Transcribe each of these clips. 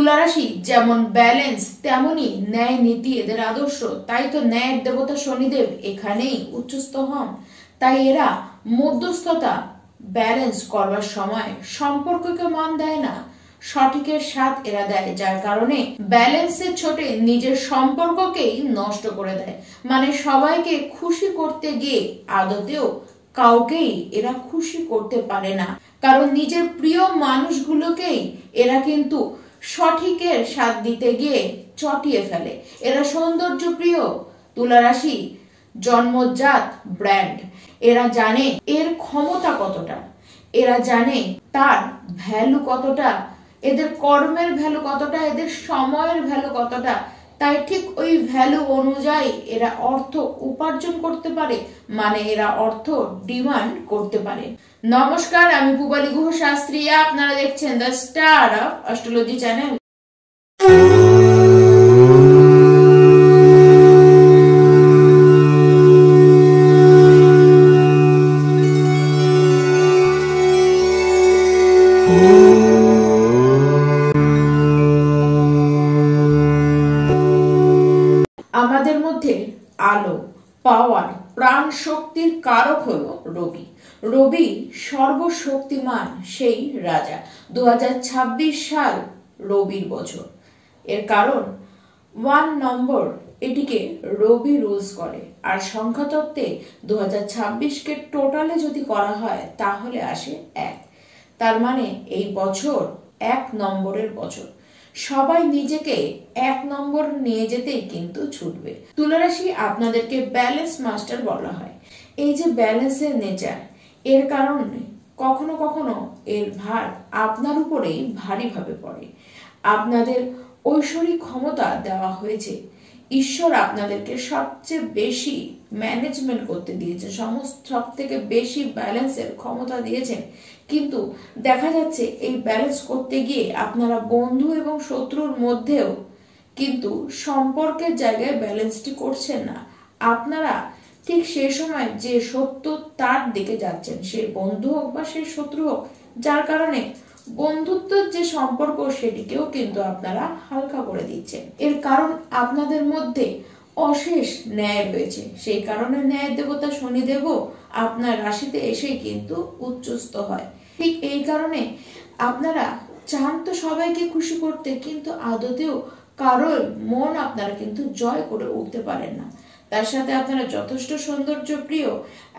তুলা রাশি যেমন ব্যালেন্স তেমনি ন্যায় নীতি এদের আদর্শ, তাই তো ন্যায়ের দেবতা শনিদেব এখানেই উচ্চস্থ হন। তাই এরা মধ্যস্থতা ব্যালেন্স করবার সময় সম্পর্ককে মান দেয় না, সঠিকের সাথ এরা দেয়, যার কারণে ব্যালেন্সের ছোটে নিজের সম্পর্ককেই নষ্ট করে দেয়। মানে সবাইকে খুশি করতে গিয়ে আদতেও কাউকেই এরা খুশি করতে পারে না, কারণ নিজের প্রিয় মানুষগুলোকেই এরা কিন্তু সঠিকের সাথ দিতে গিয়ে চটিয়ে ফেলে। এরা সৌন্দর্য প্রিয় তুলা রাশি জন্মজাত ব্র্যান্ড। এরা জানে এর ক্ষমতা কতটা, এরা জানে তার ভ্যালু কতটা, এদের কর্মের ভ্যালু কতটা, এদের সময়ের ভ্যালু কতটা। তাই ঠিক ওই ভ্যালু অনুযায়ী এরা অর্থ উপার্জন করতে পারে, মানে এরা অর্থ ডিমান্ড করতে পারে। নমস্কার, আমি পূবালী গুহ শাস্ত্রী, আপনারা দেখছেন the star of astrology channel. আমাদের মধ্যে আলো, পাওয়ার, প্রাণ শক্তির কারক হলো রবি। রবি সর্বশক্তিমান সেই রাজা। 2026 সাল রবির বছর। এর কারণ 1 নম্বর, এটিকে রবি রুলস করে। আর সংখ্যাতত্ত্বে 2026 কে টোটালে যদি করা হয় তাহলে আসে 1। তার মানে এই বছর 1 নম্বরের বছর। সবাই নিজেকে 1 নম্বর নিয়ে যেতেই কিন্তু ছুটবে। তুলা রাশি আপনাদেরকে ব্যালেন্স মাস্টার বলা হয়। এই যে ব্যালেন্সের নেচার, এর কারণে কখনো কখনো এর ভার আপনার উপরেই ভারী ভাবে পড়ে। আপনাদের ঐশ্বরিক ক্ষমতা দেওয়া হয়েছে, ঈশ্বর আপনাদেরকে সবচেয়ে বেশি ম্যানেজমেন্ট করতে দিয়েছে, সব থেকে বেশি ব্যালেন্সের ক্ষমতা দিয়েছেন। কিন্তু দেখা যাচ্ছে এই ব্যালেন্স করতে গিয়ে আপনারা বন্ধু এবং শত্রুর মধ্যেও কিন্তু সম্পর্কের জায়গায় ব্যালেন্সটি করছেন না। আপনারা ঠিক সেই সময় যে সত্য তার দিকে যাচ্ছেন, সে বন্ধু হোক বা সে শত্রু হোক, যার কারণে বন্ধুত্বের যে সম্পর্ক সেটিকেও কিন্তু আপনারা হালকা করে দিচ্ছেন। এর কারণ আপনাদের মধ্যে অশেষ ন্যায় রয়েছে, সেই কারণে ন্যায় দেবতা শনিদেবও আপনার রাশিতে এসেই কিন্তু উচ্চস্থ হয়। ঠিক এই কারণে আপনারা চান তো সবাইকে খুশি করতে, কিন্তু আদতেও কারোর মন আপনারা কিন্তু জয় করে উঠতে পারেন না। তার সাথে আপনারা যথেষ্ট সৌন্দর্য প্রিয়,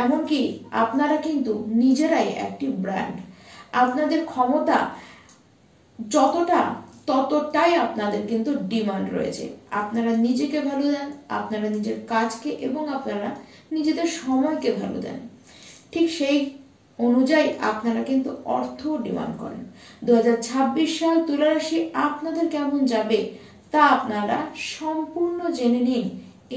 এমনকি আপনারা কিন্তু নিজেরাই একটি ব্র্যান্ড। আপনাদের ক্ষমতা যতটা ততটাই আপনাদের কিন্তু ডিমান্ড রয়েছে। আপনারা নিজেকে ভ্যালু দেন, আপনারা নিজের কাজকে এবং আপনারা নিজেদের সময়কে ভ্যালু দেন। ঠিক সেই অনুযায়ী আপনারা কিন্তু অর্থ ডিমান্ড করেন। 2026 সাল তুলা রাশি আপনাদের কেমন যাবে তা আপনারা সম্পূর্ণ জেনে নিন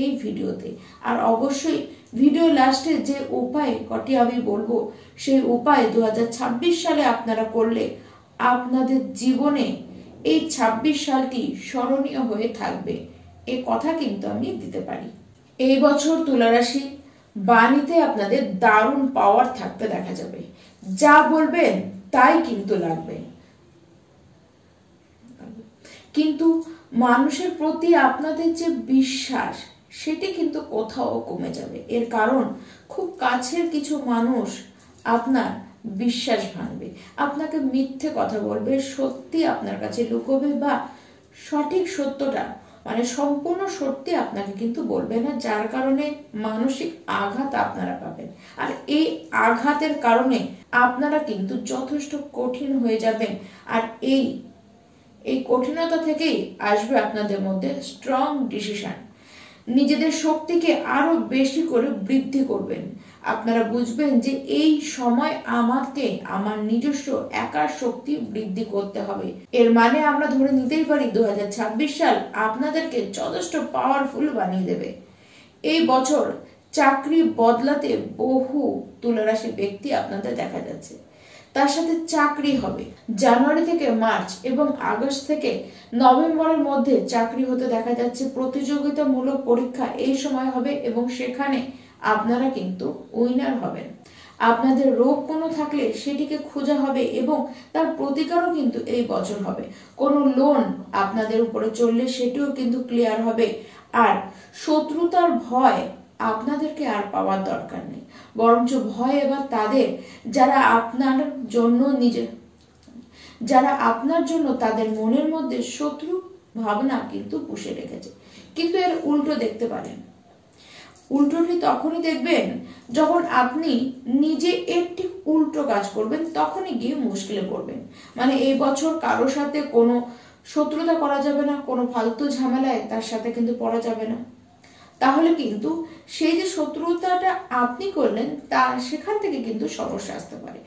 এই ভিডিওতে। আর অবশ্যই ভিডিও লাস্টে যে উপায় কটি আমি বলবো, সেই উপায় 2026 সালে আপনারা করলে আপনাদের জীবনে এই 26 সালটি স্মরণীয় হয়ে থাকবে, এই কথা কিন্তু আমি দিতে পারি। এই বছর তুলা রাশি বাণীতে আপনাদের দারুণ পাওয়ার থাকতে দেখা যাবে। যা বলবেন তাই কিন্তু লাগবে, কিন্তু মানুষের প্রতি আপনাদের যে বিশ্বাস সেটি কিন্তু কোথাও কমে যাবে। এর কারণ খুব কাছের কিছু মানুষ আপনার বিশ্বাস ভাঙবে, আপনাকে মিথ্যে কথা বলবে, সত্যি আপনার কাছে লুকোবে বা সঠিক সত্যটা মানে সম্পূর্ণ সত্যি আপনাকে কিন্তু বলবে না, যার কারণে মানসিক আঘাত আপনারা পাবেন। আর এই আঘাতের কারণে আপনারা কিন্তু যথেষ্ট কঠিন হয়ে যাবেন। আর এই কঠিনতা থেকেই আসবে আপনাদের মধ্যে স্ট্রং ডিসিশন। নিজেদের শক্তিকে আরো বেশি করে বৃদ্ধি করবেন। আপনারা বুঝবেন যে এই সময় আমাকে আমার নিজস্ব একার শক্তি বৃদ্ধি করতে হবে। এর মানে আমরা ধরে নিতেই পারি 2026 সাল আপনাদেরকে যথেষ্ট পাওয়ারফুল বানিয়ে দেবে। এই বছর চাকরি বদলাতে বহু তুলা রাশি ব্যক্তি আপনাদের দেখা যাচ্ছে। তার সাথে চাকরি হবে জানুয়ারি থেকে মার্চ এবং আগস্ট থেকে নভেম্বরের মধ্যে চাকরি হতে দেখা যাচ্ছে। প্রতিযোগিতামূলক পরীক্ষা এই সময় হবে এবং সেখানে আপনারা কিন্তু উইনার হবেন। আপনাদের রোগ কোনো থাকলে সেটিকে খোঁজা হবে এবং তার প্রতিকারও কিন্তু এই বছর হবে। কোনো লোন আপনাদের উপরে চললে সেটিও কিন্তু ক্লিয়ার হবে। আর শত্রুতার ভয় আপনাদেরকে আর পাওয়ার দরকার নেই, বরঞ্চ ভয় এবার তাদের যারা আপনার জন্য তাদের মনের মধ্যে শত্রু ভাবনা কিন্তু পুষে রেখেছে। কিন্তু এর উল্টো দেখতে পারেন। উল্টোটি তখনই দেখবেন যখন আপনি নিজে একটি উল্টো কাজ করবেন, তখনই গিয়ে মুশকিলে পড়বেন। মানে এই বছর কারোর সাথে কোনো শত্রুতা করা যাবে না, কোনো ফালতু ঝামেলায় তার সাথে কিন্তু পড়া যাবে না। তাহলে কিন্তু সেই যে শত্রুতাটা আপনি করলেন সেখান থেকে কিন্তু সমস্যা আসতে পারে।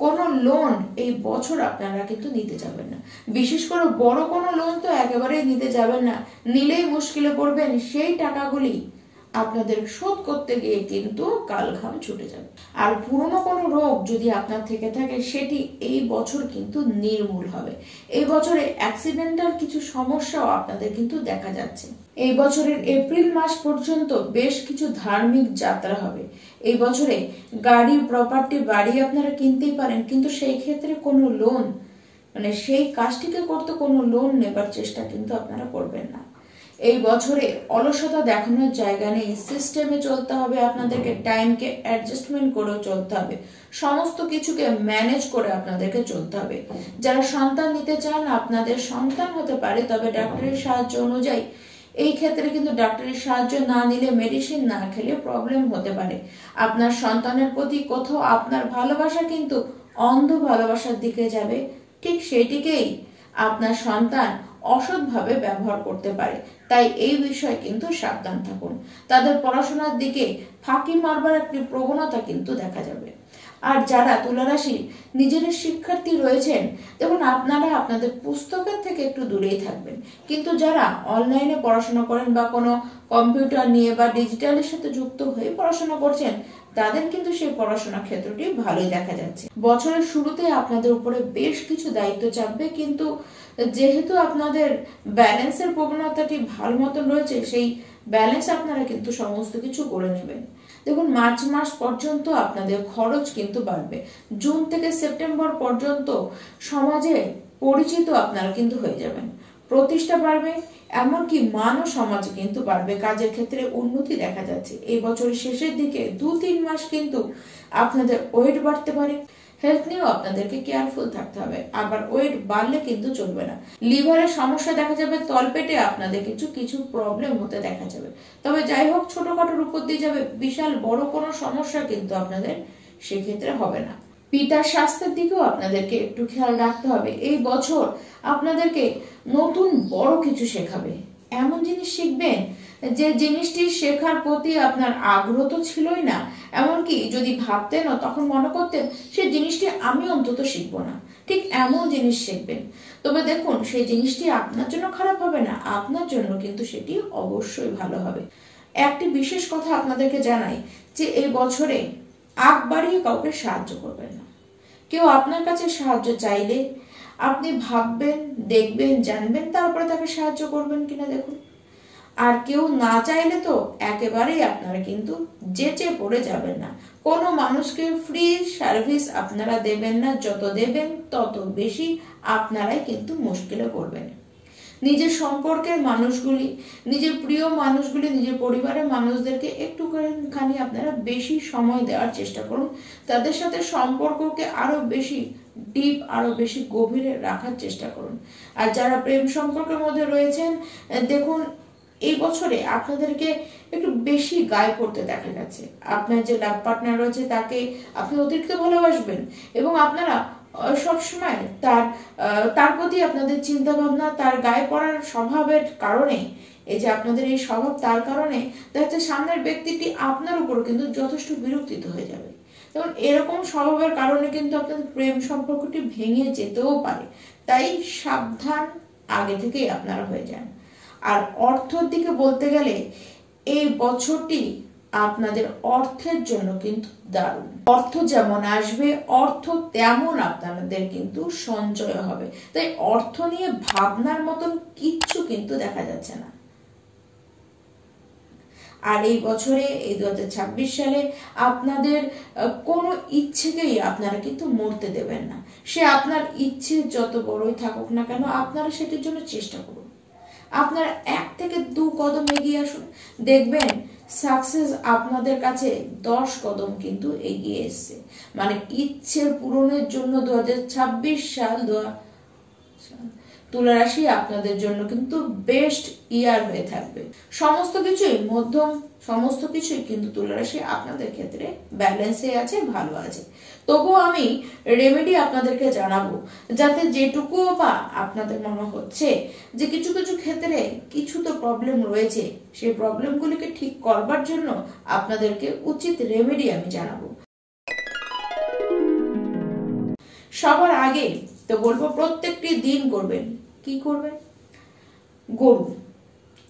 কোনো লোন এই বছর আপনারা কিন্তু নিতে যাবেন না, বিশেষ করে বড় কোনো লোন তো একেবারেই নিতে যাবেন না। নিলেই মুশকিলে পড়বেন, সেই টাকাগুলি আপনাদের শোধ করতে গিয়ে কিন্তু কালঘাম ছুটে যাবে। আর পুরনো কোনো রোগ যদি আপনার থেকে থাকে সেটি এই বছর কিন্তু নির্মূল হবে। এই বছরে অ্যাক্সিডেন্টাল কিছু সমস্যাও আপনাদের কিন্তু দেখা যাচ্ছে। এই বছরের এপ্রিল মাস পর্যন্ত বেশ কিছু ধার্মিক যাত্রা হবে। এই বছরে গাড়ি প্রপার্টি বাড়ি আপনারা কিনতেই পারেন, কিন্তু সেই ক্ষেত্রে কোনো লোন সেই কাজটিকে করতে কোনো লোন নেবার চেষ্টা কিন্তু আপনারা করবেন না। এই বছরে অলসতা দেখানোর জায়গা নেই, সিস্টেমে চলতে হবে আপনাদেরকে, টাইমকে অ্যাডজাস্টমেন্ট করেও চলতে হবে, সমস্ত কিছুকে ম্যানেজ করে আপনাদেরকে চলতে হবে। যারা সন্তান নিতে চান আপনাদের সন্তান হতে পারে, তবে ডাক্তারের সাহায্য অনুযায়ী। এই ক্ষেত্রে কিন্তু ডাক্তারের সাহায্য না নিলে, মেডিসিন না খেলে প্রবলেম হতে পারে। আপনার সন্তানের প্রতি কোথাও আপনার ভালোবাসা কিন্তু অন্ধ ভালোবাসার দিকে যাবে, ঠিক সেটিকেই আপনার সন্তান অসৎভাবে ব্যবহার করতে পারে। তাই এই বিষয়ে কিন্তু সাবধান থাকুন। তাদের পড়াশোনার দিকে ফাঁকি মারবার একটি প্রবণতা কিন্তু দেখা যাবে। আর যারা তুলা রাশির নিজেদের শিক্ষার্থী রয়েছেন, দেখুন আপনারা আপনাদের পুস্তকের থেকে একটু দূরেই থাকবেন। কিন্তু যারা অনলাইনে পড়াশোনা করেন বা কোনো কম্পিউটার নিয়ে বা ডিজিটালের সাথে যুক্ত হয়ে পড়াশোনা করছেন, তাদের কিন্তু সেই পড়াশোনা ক্ষেত্রটি ভালোই দেখা যাচ্ছে। বছরের শুরুতে আপনাদের উপরে বেশ কিছু দায়িত্ব চাপবে, কিন্তু যেহেতু আপনাদের ব্যালেন্সের প্রবণতাটি ভালো মতন রয়েছে, সেই ব্যালেন্স আপনারা কিন্তু সমস্ত কিছু করে নেবেন। দেখুন মার্চ মাস পর্যন্ত আপনাদের খরচ কিন্তু বাড়বে। জুন থেকে সেপ্টেম্বর পর্যন্ত সমাজে পরিচিত আপনারা কিন্তু হয়ে যাবেন, প্রতিষ্ঠা বাড়বে, এমনকি মানও সমাজে কিন্তু বাড়বে। কাজের ক্ষেত্রে উন্নতি দেখা যাচ্ছে। এই বছরের শেষের দিকে 2-3 মাস কিন্তু আপনাদের ওয়েট বাড়তে পারে। হেলথ নিয়েও আপনাদেরকে কেয়ারফুল থাকতে হবে। আবার ওয়েট বাড়লে কিন্তু চলবে না। লিভারের সমস্যা দেখা যাবে, তলপেটে আপনাদের কিছু প্রবলেম হতে দেখা যাবে। তবে যাই হোক, ছোটখাটোর উপর দিয়ে যাবে, বিশাল বড় কোনো সমস্যা কিন্তু আপনাদের সেক্ষেত্রে হবে না। পিতার স্বাস্থ্যের দিকেও আপনাদেরকে একটু খেয়াল রাখতে হবে। এই বছর আপনাদেরকে নতুন বড় কিছু শেখাবে, এমন জিনিস শিখবেন যে জিনিসটি শেখার প্রতি আপনার আগ্রহ তো ছিলই না, এমনকি যদি ভাবতেনও তখন মনে করতেন সেই জিনিসটি আমি অন্তত শিখবো না, ঠিক এমন জিনিস শিখবেন। তবে দেখুন সেই জিনিসটি আপনার জন্য খারাপ হবে না, আপনার জন্য কিন্তু সেটি অবশ্যই ভালো হবে। একটি বিশেষ কথা আপনাদেরকে জানাই যে এই বছরে আগ বাড়িয়ে কাউকে সাহায্য করবেন না। কেউ আপনার কাছে সাহায্য চাইলে আপনি ভাববেন, দেখবেন, জানবেন, তারপরে তাকে সাহায্য করবেন কিনা দেখুন। আর কেউ না চাইলে তো একেবারেই আপনারা কিন্তু যেচে পড়ে যাবেন না। কোনো মানুষকে ফ্রি সার্ভিস আপনারা দেবেন না, যত দেবেন তত বেশি আপনারাই কিন্তু মুশকিলে পড়বেন। নিজের সম্পর্কের মানুষগুলি, নিজের প্রিয় মানুষগুলি, নিজের পরিবারের মানুষদেরকে একটুখানি আপনারা বেশি সময় দেওয়ার চেষ্টা করুন। তাদের সাথে সম্পর্ককে আরো বেশি ডিপ, আরো বেশি গভীরে রাখার চেষ্টা করুন। আর যারা প্রেম সম্পর্কের মধ্যে রয়েছেন, দেখুন এই বছরে আপনাদেরকে একটু বেশি গায়ে পড়তে দেখা গেছে। আপনার যে লাভ পার্টনার রয়েছে তাকে আপনি অতিরিক্ত ভালোবাসবেন এবং আপনারা সবসময় তার প্রতি আপনাদের চিন্তা ভাবনা, তার গায়ে পড়ার স্বভাবের কারণে, এই যে আপনাদের এই স্বভাব, তার কারণে দেখা যাচ্ছে সামনের ব্যক্তিটি আপনার উপর কিন্তু যথেষ্ট বিরক্তিত হয়ে যাবে। যেমন এরকম স্বভাবের কারণে কিন্তু আপনাদের প্রেম সম্পর্কটি ভেঙে যেতেও পারে। তাই সাবধান আগে থেকেই আপনারা হয়ে যান। আর অর্থের দিকে বলতে গেলে এই বছরটি আপনাদের অর্থের জন্য কিন্তু দারুণ। অর্থ যেমন আসবে, অর্থ তেমন আপনাদের কিন্তু সঞ্চয় হবে। তাই অর্থ নিয়ে ভাবনার মতন কিচ্ছু কিন্তু দেখা যাচ্ছে না। আর এই বছরে, এই 2026 সালে আপনাদের কোনো ইচ্ছেকেই আপনারা কিন্তু মরতে দেবেন না। সে আপনার ইচ্ছে যত বড়ই থাকুক না কেন, আপনারা সেটির জন্য চেষ্টা করুন। আপনারা 1 থেকে 2 কদম এগিয়ে আসুন, দেখবেন সাকসেস আপনাদের কাছে 10 কদম কিন্তু এগিয়ে এসছে। মানে ইচ্ছের পূরণের জন্য 2026 সাল তুলা রাশি আপনাদের জন্য কিন্তু বেস্ট ইয়ার হয়ে থাকবে। সমস্ত কিছুই কিন্তু তুলা রাশি আপনাদের ক্ষেত্রে ব্যালেন্সে আছে, ভালো আছে। তবুও আমি রেমেডি আপনাদেরকে জানাবো, যাতে যেটুকুও বা আপনাদের মনে হচ্ছে যে কিছু কিছু ক্ষেত্রে কিছু তো প্রবলেম রয়েছে, সেই প্রবলেমগুলিকে ঠিক করবার জন্য আপনাদেরকে উচিত রেমেডি আমি জানাবো। সবার আগে তো বলবো, প্রত্যেকটি দিন করবেন, কি করবেন? গরু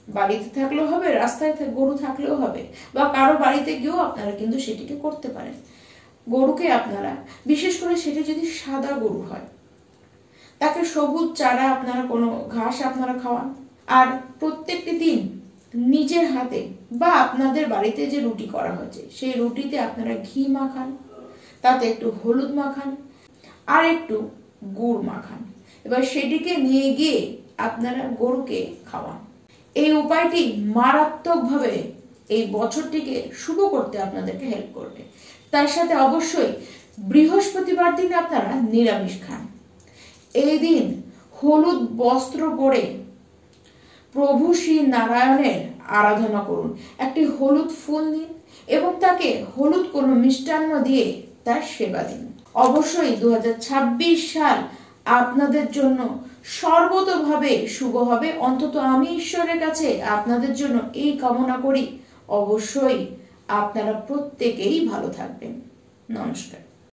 বাড়িতে থাকলেও হবে, রাস্তায় গরু থাকলেও হবে, বা কারো বাড়িতে গিয়েও আপনারা কিন্তু সেটিকে করতে পারেন। গরুকে আপনারা, বিশেষ করে সেটা যদি সাদা গরু হয়, তাকে সবুজ চারা আপনারা, কোনো ঘাস আপনারা খাওয়ান। আর প্রত্যেকটি দিন নিজের হাতে বা আপনাদের বাড়িতে যে রুটি করা হয়েছে সেই রুটিতে আপনারা ঘি মাখান, তাতে একটু হলুদ মাখান আর একটু গুড় মাখান। এবার সেটিকে নিয়ে গিয়ে আপনারা গরুকে খাওয়ান। এই উপায়টি মারাত্মকভাবে এই বছরটিকে শুভ করতে আপনাদেরকে হেল্প করবে। তার সাথে অবশ্যই বৃহস্পতিবার দিন আপনারা নিরামিষ খান। এই দিন হলুদ বস্ত্র পরে প্রভু শ্রী নারায়ণের আরাধনা করুন। একটি হলুদ ফুল নিন এবং তাকে হলুদ কোনো মিষ্টান্ন দিয়ে তার সেবা দিন। অবশ্যই 2026 সাল আপনাদের জন্য সর্বতভাবে শুভ হবে। অন্তত আমি ঈশ্বরের কাছে আপনাদের জন্য এই কামনা করি। অবশ্যই আপনারা প্রত্যেকেই ভালো থাকবেন। নমস্কার।